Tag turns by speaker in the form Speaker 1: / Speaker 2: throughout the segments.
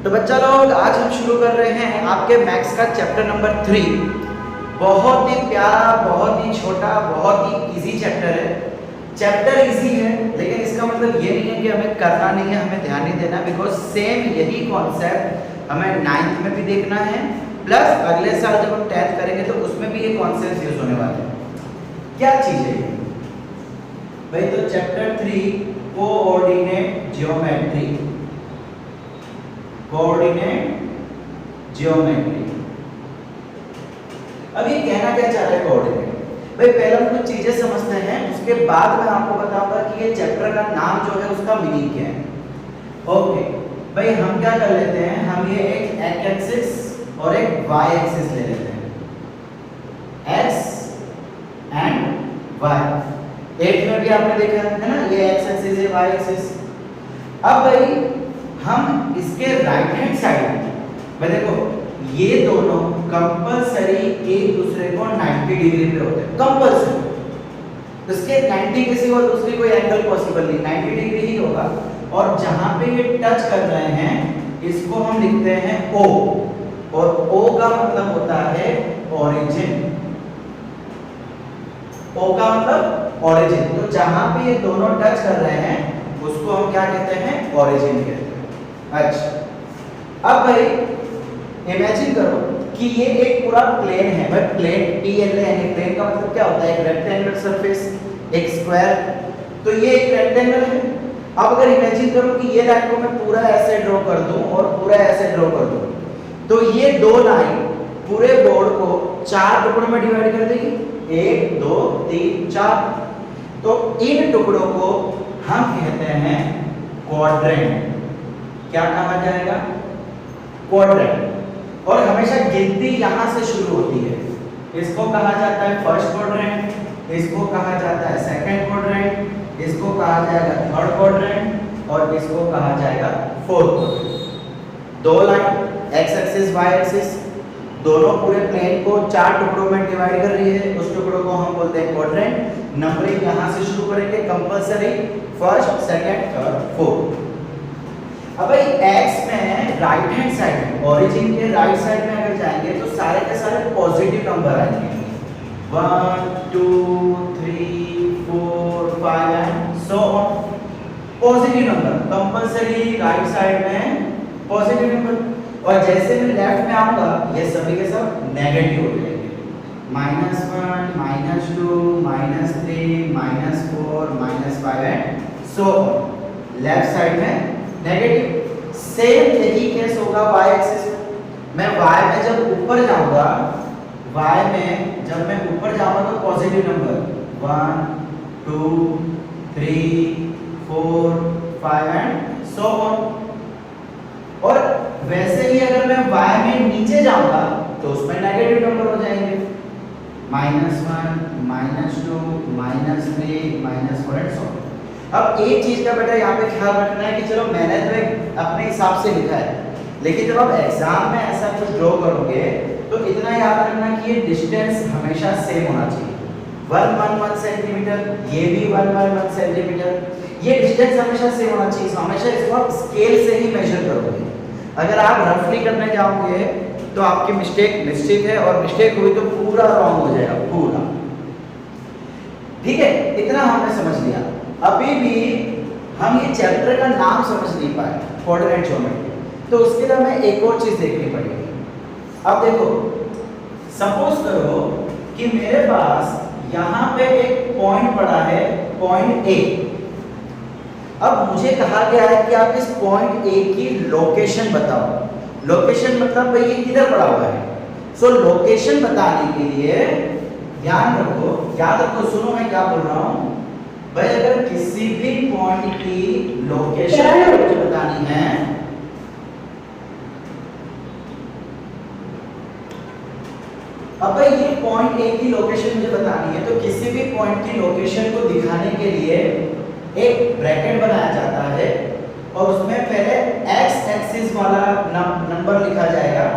Speaker 1: तो बच्चा लोग आज हम शुरू कर रहे हैं आपके मैथ्स का चैप्टर नंबर 3। बहुत ही प्यारा, बहुत ही छोटा, बहुत ही इजी चैप्टर है। चैप्टर इजी है लेकिन इसका मतलब ये नहीं है कि हमें करना नहीं है, हमें ध्यान नहीं देना, बिकॉज सेम यही कॉन्सेप्ट हमें 9th में भी देखना है, प्लस अगले साल जब हम 10th करेंगे तो उसमें भी ये कॉन्सेप्ट यूज होने वाले हैं। क्या चीज है ये भाई? तो chapter 3 coordinate geometry. Coordinate geometry. अब ये कहना क्या चाह रहा है कोऑर्डिनेट? भाई पहले हम कुछ चीजें समझते हैं, उसके बाद मैं आपको बताऊंगा कि ये चैप्टर का नाम जो है उसका मीनिंग क्या है। ओके भाई, हम क्या कर लेते हैं, हम ये एक एक्स एक्सिस और एक वाई एक्सिस ले लेते हैं, एक्स एंड वाई। 8 में भी आपने देखा है ना, ये एक्स एक्सिस है, वाई एक्सिस। अब भाई हम इसके राइट हैंड साइड में देखो, ये दोनों कंपलसरी एक दूसरे को 90 डिग्री पे होते हैं, कंपलसरी। इसके 90 के सिवा दूसरी कोई एंगल पॉसिबल नहीं, 90 डिग्री ही होगा। और जहां पे ये टच कर रहे हैं इसको हम लिखते हैं O, और O का मतलब होता है ओरिजिन। O का मतलब ओरिजिन। तो जहां पे ये दोनों टच कर रहे हैं उसको हम क्या कहते हैं? ओरिजिन कहते हैं। अच्छा, अब भाई इमेजिन करो कि ये एक पूरा प्लेन है। भाई प्लेन PL है, यानी प्लेन का मतलब क्या होता है? एक रेक्टेंगुलर सरफेस, एक स्क्वायर। तो ये एक रेक्टेंगल है। अब अगर इमेजिन करो कि ये लाइन को मैं पूरा ऐसे ड्रॉ कर दूं और पूरा ऐसे ड्रॉ कर दूं, तो ये दो लाइन पूरे बोर्ड को 4 टुकड़ों में डिवाइड कर देगी, 1 2 3 4। तो इन टुकड़ों को हम कहते हैं क्वाड्रेंट। क्या कहा जाएगा? क्वाड्रेंट। और हमेशा गिनती यहां से शुरू होती है। इसको कहा जाता है फर्स्ट क्वाड्रेंट, इसको कहा जाता है सेकंड क्वाड्रेंट, इसको कहा जाएगा थर्ड क्वाड्रेंट और इसको कहा जाएगा फोर्थ क्वाड्रेंट। दो line X axis Y axis दोनों पूरे प्लेन को 4 टुकड़ों में डिवाइड कर रही है, उस टुकड़ों को हम बोलते हैं क्वाड्रेंट। नंबरिंग यहां से शुरू करेंगे, compulsory first second third fourth. अब भाई x में राइट हैंड साइड में, ओरिजिन के राइट साइड में अगर जाएंगे तो सारे के सारे पॉजिटिव नंबर आएंगे, 1 2 3 4 5 and so on. Positive number compulsory right side में पॉजिटिव नंबर। और जैसे मैं लेफ्ट में आऊंगा ये सभी के सब नेगेटिव हो जाएंगे, -1 -2 -3 -4 -5 and so on. Left side में नेगेटिव। सेम यही केस होगा y एक्सिस में। मैं y में जब ऊपर जाऊंगा, y में जब मैं ऊपर जाऊंगा तो positive number 1 2 3 4 5 and so on. और वैसे ही अगर मैं y में नीचे जाऊंगा तो उसमें नेगेटिव नंबर हो जाएंगे, -1 -2 -3 -4 एंड सो ऑन। अब एक चीज का बेटा यहाँ पे ख्याल रखना है कि चलो मैंने तो अपने हिसाब से लिखा है, लेकिन जब आप एग्जाम में ऐसा कुछ ड्रॉ करोगे तो इतना याद रखना कि ये डिस्टेंस हमेशा सेम होना चाहिए। 1 1 1 सेंटीमीटर, ये भी 1 1 1 सेंटीमीटर। ये डिस्टेंस हमेशा सेम होना चाहिए। हमेशा इसको आप स्केल से ही मेजर करोगे। अगर आप रफली करने जाओगे तो आपकी मिस्टेक निश्चित है, और मिस्टेक हुई तो पूरा रॉन्ग हो जाएगा, पूरा। ठीक है, इतना हमने समझ लिया। अभी भी हम ये चैप्टर का नाम समझ नहीं पाए, कोऑर्डिनेट ज्योमेट्री, तो उसके लिए हमें एक और चीज देखनी पड़ेगी। अब देखो, सपोज करो कि मेरे पास यहाँ पे एक पॉइंट पड़ा है, पॉइंट A। अब मुझे कहा गया है कि आप इस पॉइंट A की लोकेशन बताओ। लोकेशन मतलब भाई ये किधर पड़ा हुआ है। सो लोकेशन बताने के लिए ध्यान रखो, याद रखो, सुनो मैं क्या बोल रहा हूँ। भाई अगर किसी भी पॉइंट की लोकेशन मुझे बतानी है, अब भाई ये पॉइंट A की लोकेशन मुझे बतानी है, तो किसी भी पॉइंट की लोकेशन को दिखाने के लिए एक ब्रैकेट बनाया जाता है और उसमें पहले x एक्सिस वाला नंबर लिखा जाएगा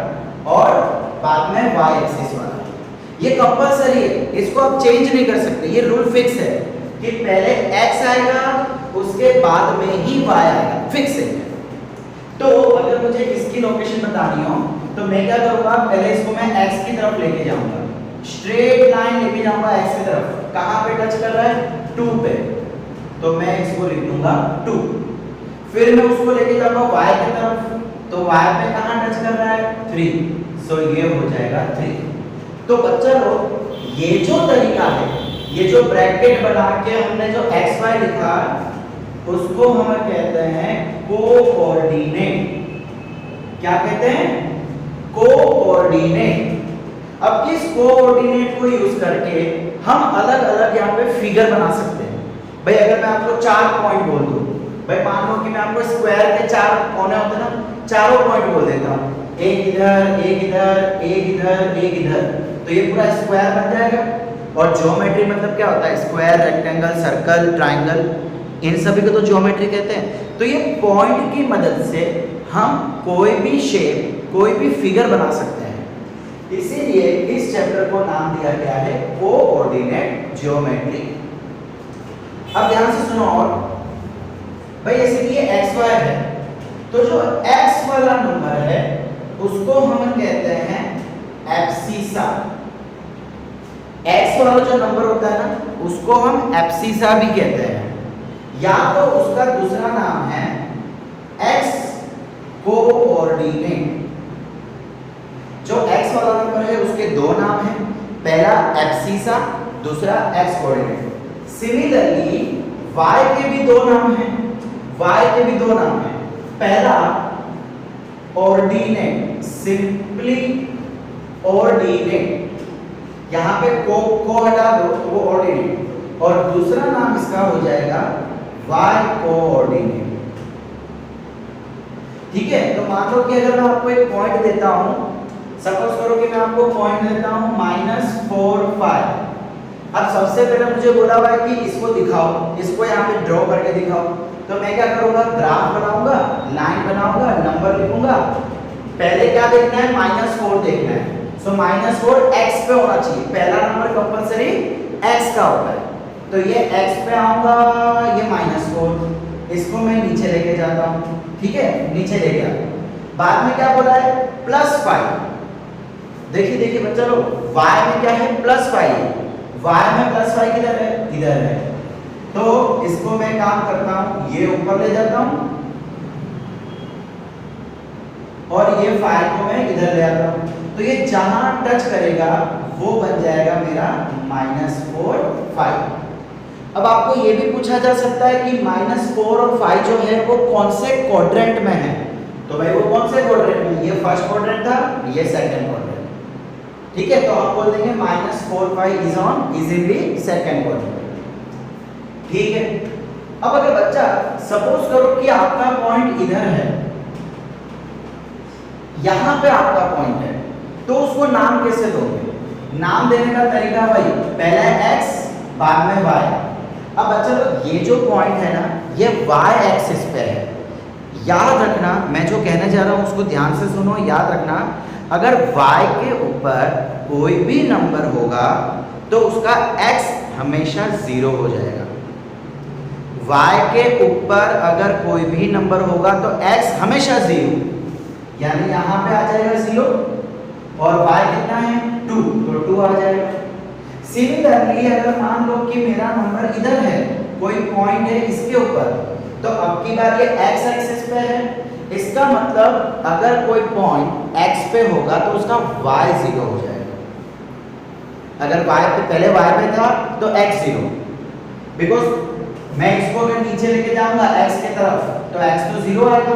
Speaker 1: और बाद में y एक्सिस वाला। ये कंपलसरी है, इसको आप चेंज नहीं कर सकते, ये रूल फिक्स है कि पहले x आएगा उसके बाद में ही y आएगा, फिक्स है। तो अगर मुझे इसकी लोकेशन बतानी हो तो मैं क्या करूंगा, पहले इसको मैं x की तरफ लेके जाऊंगा, स्ट्रेट लाइन लेके जाऊंगा x की तरफ। कहां पे टच कर रहा है, 2 पे, तो मैं इसको लिख दूंगा 2। फिर मैं उसको लेके जाऊंगा y की तरफ, तो y पे कहां टच कर रहा है, 3, सो ये हो जाएगा 3। तो बच्चा लोग ये जो तरीका है, ये जो ब्रैकेट बना के हमने जो x y लिखा उसको हम कहते हैं कोऑर्डिनेट। क्या कहते हैं, कोऑर्डिनेट। अब इस कोऑर्डिनेट को यूज करके हम अलग अलग यहाँ पे फिगर बना सकते हैं। भाई अगर मैं आपको 4 पॉइंट बोल दूं, भाई मान लो कि मैं आपको स्क्वायर के 4 कोने होते हैं ना, चारों पॉइंट बोल देता हूं, एक इधर, एक इधर, एक इधर, एक इधर, तो ये पूरा स्क्वायर बन जाएगा। और ज्योमेट्री मतलब क्या होता है, स्क्वायर, रेक्टेंगल, सर्कल, ट्रायंगल, इन सभी को तो ज्योमेट्री कहते हैं। तो ये पॉइंट की मदद से हम कोई भी शेप, कोई भी फिगर बना सकते हैं। इसीलिए इस चैप्टर को नाम दिया गया है कोऑर्डिनेट ज्योमेट्री। अब ध्यान से सुनो, और भाई जैसे कि ये xy है, तो जो x वाला नंबर है उसको हम कहते हैं एब्सिसा। x वाला जो नंबर होता है ना उसको हम एब्सिसा भी कहते हैं, या तो उसका दूसरा नाम है x कोऑर्डिनेट। जो x वाला नंबर है उसके दो नाम हैं, पहला एब्सिसा, दूसरा x कोऑर्डिनेट। सिमिलरली y के भी दो नाम हैं, y के भी दो नाम हैं, पहला ऑर्डिनेट, सिंपली ऑर्डिनेट, यहां पे को हटा दो तो वो ऑर्डिनेट, और दूसरा नाम इसका हो जाएगा y कोऑर्डिनेट। ठीक है, तो मान लो कि अगर मैं आपको एक पॉइंट देता हूं, सपोज करो कि मैं आपको पॉइंट देता हूं -4 5। अब सबसे पहले मुझे बोला हुआ है कि इसको दिखाओ, इसको यहाँ पे ड्रॉ करके दिखाओ, तो मैं क्या करूंगा, ग्राफ बनाऊंगा, लाइन बनाऊंगा, नंबर लिखूंगा। पहले क्या देखना है, -4 देखना है, सो -4 x पे होना चाहिए, पहला नंबर कंपलसरी x का होता है, तो ये x पे आऊंगा, ये -4, इसको मैं नीचे लेके जाता हूं। ठीक है, नीचे ले गया, बाद में क्या बोला है, +5। देखिए देखिए बच्चा लोग, y में क्या है, +5, y में +5 किधर है, इधर है, तो इसको मैं काम करता हूं, ये ऊपर ले जाता हूं और ये 5 को मैं इधर ले आता हूं, तो ये जहां टच करेगा वो बन जाएगा मेरा -4 5। अब आपको ये भी पूछा जा सकता है कि -4 और 5 जो है वो कौन से क्वाड्रेंट में है, तो भाई वो कौन से क्वाड्रेंट में, ये फर्स्ट क्वाड्रेंट था, ये सेकंड क्वाड्रेंट। ठीक है, तो आप बोल देंगे -4 5 is in the second quadrant. ठीक है, अब अगर बच्चा सपोज करो कि आपका पॉइंट इधर है, यहां पे आपका पॉइंट है, तो उसको नाम कैसे दोगे, नाम देने का तरीका भाई पहले x बाद में y। अब बच्चा लोग ये जो पॉइंट है ना ये y एक्सिस पे है, याद रखना, मैं जो कहने जा रहा हूं उसको ध्यान से सुनो, याद रखना, अगर y के ऊपर कोई भी नंबर होगा तो उसका x हमेशा 0 हो जाएगा। y के ऊपर अगर कोई भी नंबर होगा तो x हमेशा 0, यानी यहां पे आ जाएगा 0, और y कितना है 2, तो 2 आ जाएगा। सिमिलरली अगर मान लो कि मेरा नंबर इधर है, कोई पॉइंट है इसके ऊपर, तो अब की बार ये x एक्सिस पे है, इसका मतलब अगर कोई पॉइंट x पे होगा तो उसका y 0 हो जाएगा। अगर y पे पहले y पे था तो x 0, बिकॉज मैं इसको अगर नीचे लेके जाऊंगा x की तरफ तो x तो 0 आएगा।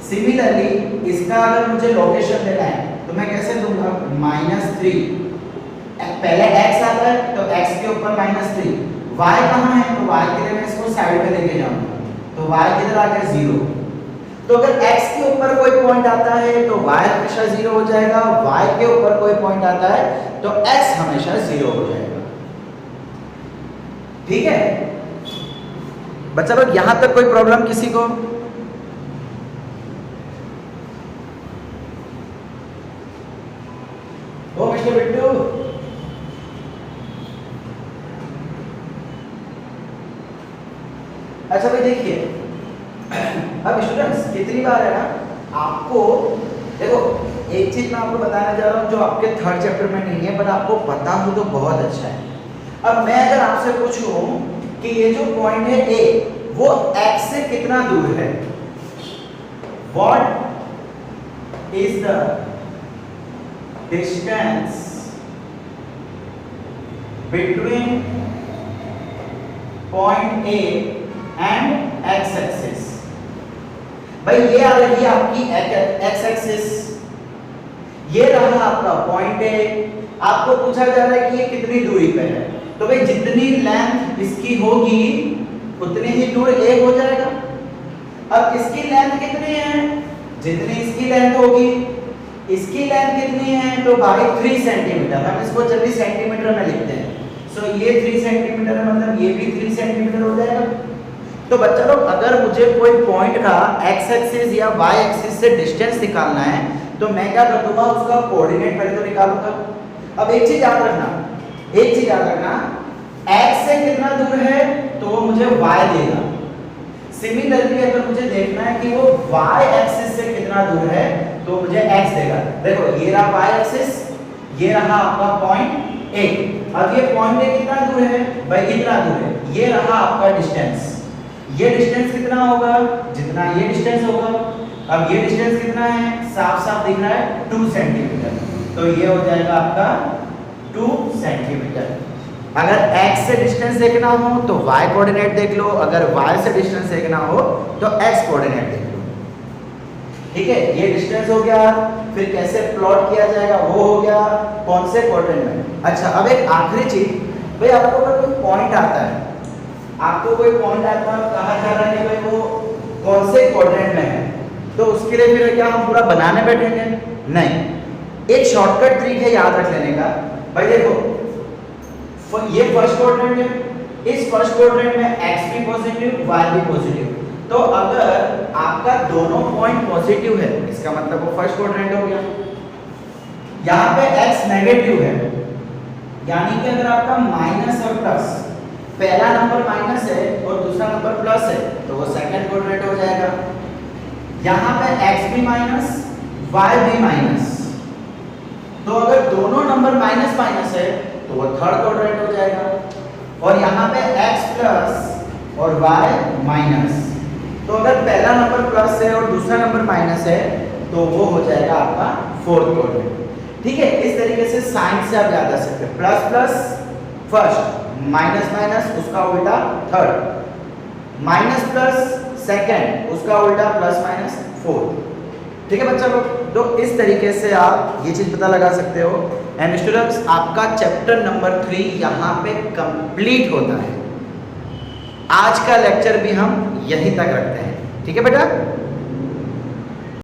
Speaker 1: सिमिलरली इसका अगर मुझे लोकेशन देना है तो मैं कैसे दूंगा, -3, पहले x आता है तो x के ऊपर -3, y कहाँ है तो y के लिए मैं इसको साइड में लेके जाऊंगा, तो y किधर आ गया 0। तो अगर x के ऊपर कोई पॉइंट आता है तो y हमेशा 0 हो जाएगा, y के ऊपर कोई पॉइंट आता है तो x हमेशा 0 हो जाएगा। ठीक है बच्चा लोग, यहां तक कोई प्रॉब्लम किसी को? ओ मिस्टर बिट्टू, अच्छा भाई देखिए, अब स्टूडेंट्स कितनी बार है ना आपको देखो एक चीज मैं आपको बताना चाह रहा हूँ जो आपके थर्ड चैप्टर में नहीं है, पर आपको पता हो तो बहुत अच्छा है। अब मैं अगर आपसे पूछूं कि ये जो पॉइंट है ए, वो x से कितना दूर है, what is the distance between point A and x axis. भाई ये आ रही है आपकी x एक्सिस, ये रहा आपका पॉइंट ए, आपको पूछा जा रहा है कि ये कितनी दूरी पे है, तो भाई जितनी लेंथ इसकी होगी उतनी ही दूर ए हो जाएगा। अब इसकी लेंथ कितनी है, जितनी इसकी लेंथ होगी, इसकी लेंथ कितनी है, तो भाई 3 सेंटीमीटर, हम इसको जल्दी सेंटीमीटर में लिखते हैं। सो ये 3 सेंटीमीटर है, मतलब ये भी 3 सेंटीमीटर हो जाएगा। तो बच्चा लोग अगर मुझे कोई पॉइंट का x एक्सिस या y एक्सिस से डिस्टेंस निकालना है तो मैं क्या कर दूंगा, उसका कोऑर्डिनेट पहले तो निकालूंगा। अब एक चीज याद रखना, x से कितना दूर है तो वो मुझे y देगा। सिमिलरली अगर मुझे देखना है कि वो y एक्सिस से कितना दूर है तो मुझे x देगा। देखो ये रहा y एक्सिस, ये रहा आपका पॉइंट A। अब ये पॉइंट A कितना दूर है, भाई इतना दूर है। ये रहा आपका डिस्टेंस, ये डिस्टेंस कितना होगा, जितना ये डिस्टेंस होगा। अब ये डिस्टेंस कितना है, साफ साफ दिख रहा है 2 सेंटीमीटर, तो ये हो जाएगा आपका 2 सेंटीमीटर। अगर x से डिस्टेंस देखना हो तो y कोऑर्डिनेट देख लो, अगर y से डिस्टेंस देखना हो तो x कोऑर्डिनेट देख लो। ठीक है, ये डिस्टेंस हो गया, फिर कैसे प्लॉट किया जाएगा वो हो गया, कौन से क्वाड्रेंट में। अच्छा अब एक आखिरी चीज, भाई आपको अगर कोई पॉइंट आता है, आपको कोई पॉइंट आता है, कहा जा रहा है कि भाई वो कौन से क्वाड्रेंट में है, तो उसके लिए फिर क्या हम पूरा बनाने बैठेंगे, नहीं। एक शॉर्टकट ट्रिक है याद रख लेने का। भाई देखो ये फर्स्ट क्वाड्रेंट है, इस फर्स्ट क्वाड्रेंट में x भी पॉजिटिव y भी पॉजिटिव, तो अगर आपका दोनों पॉइंट पॉजिटिव है इसका मतलब वो फर्स्ट क्वाड्रेंट हो गया। यहाँ पे x नेगेटिव है, यानी कि अगर आपका माइनस और प्लस, पहला नंबर माइनस है और दूसरा नंबर प्लस है तो वो सेकंड क्वाड्रेंट हो जाएगा। यहाँ पे x भी माइनस y भी माइनस, तो अगर दोनों नंबर माइनस माइनस है तो वो थर्ड क्वाड्रेंट हो जाएगा। और यहाँ पे x प्लस और y माइनस, तो अगर पहला नंबर प्लस है और दूसरा नंबर माइनस है तो वो हो जाएगा आपका फोर्थ क्वाड्रेंट। ठीक है, इस तरीके से साइन से आप याद रख सकते हैं, plus plus first, minus minus उसका उल्टा थर्ड, माइनस प्लस सेकंड उसका उल्टा प्लस माइनस फोर्थ। ठीक है बच्चा लोग, तो इस तरीके से आप ये चीज पता लगा सकते हो। एंड स्टूडेंट्स आपका चैप्टर नंबर 3 यहाँ पे कंप्लीट होता है। आज का लेक्चर भी हम यहीं तक रखते हैं। ठीक है बेटा।